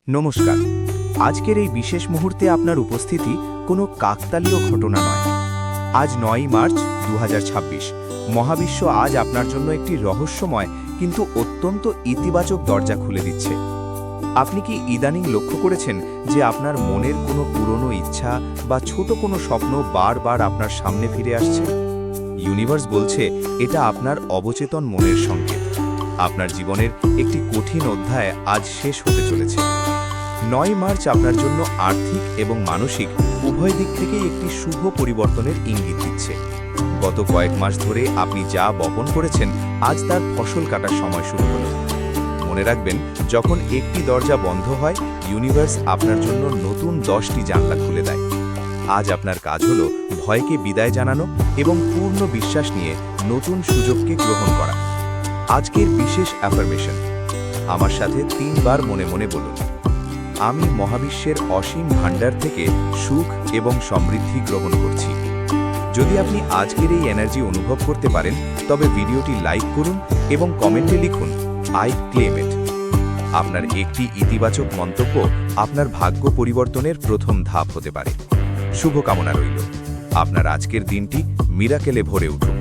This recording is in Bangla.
নমস্কার। আজকের এই বিশেষ মুহূর্তে আপনার উপস্থিতি কোনো কাকতালীয় ঘটনা নয়। আজ ৯ মার্চ ২০২৬। মহাবিশ্ব আজ আপনার জন্য একটি রহস্যময় কিন্তু অত্যন্ত ইতিবাচক দরজা খুলে দিচ্ছে। আপনি কি ইদানিং লক্ষ্য করেছেন যে আপনার মনের কোনো পুরনো ইচ্ছা বা ছোট কোনো স্বপ্ন বারবার আপনার সামনে ফিরে আসছে? ইউনিভার্স বলছে এটা আপনার অবচেতন মনের সংকেত। আপনার জীবনের একটি কঠিন অধ্যায় আজ শেষ হতে চলেছে। ৯ মার্চ আপনার জন্য আর্থিক এবং মানসিক উভয় দিক থেকেই একটি শুভ পরিবর্তনের ইঙ্গিত দিচ্ছে। গত কয়েক মাস ধরে আপনি যা বপন করেছেন, আজ তার ফসল কাটার সময় শুরু হলো। মনে রাখবেন, যখন একটি দরজা বন্ধ হয়, ইউনিভার্স আপনার জন্য নতুন 10টি জানলা খুলে দেয়। আজ আপনার কাজ হলো ভয়কে বিদায় জানানো এবং পূর্ণ বিশ্বাস নিয়ে নতুন সুযোগকে গ্রহণ করা। আজকের বিশেষ অ্যাফার্মেশন আমার সাথে 3 বার মনে মনে বলুন। আমি মহাবিশ্বের অসীম ভাণ্ডার থেকে সুখ এবং সমৃদ্ধি গ্রহণ করছি। যদি আপনি আজকের এই এনার্জি অনুভব করতে পারেন, তবে ভিডিওটি লাইক করুন এবং কমেন্টে লিখুন, আই ক্লেম ইট। আপনার একটি ইতিবাচক মন্তব্য আপনার ভাগ্য পরিবর্তনের প্রথম ধাপ হতে পারে। শুভকামনা রইল। আপনার আজকের দিনটি মিরাকেলে ভরে উঠুক।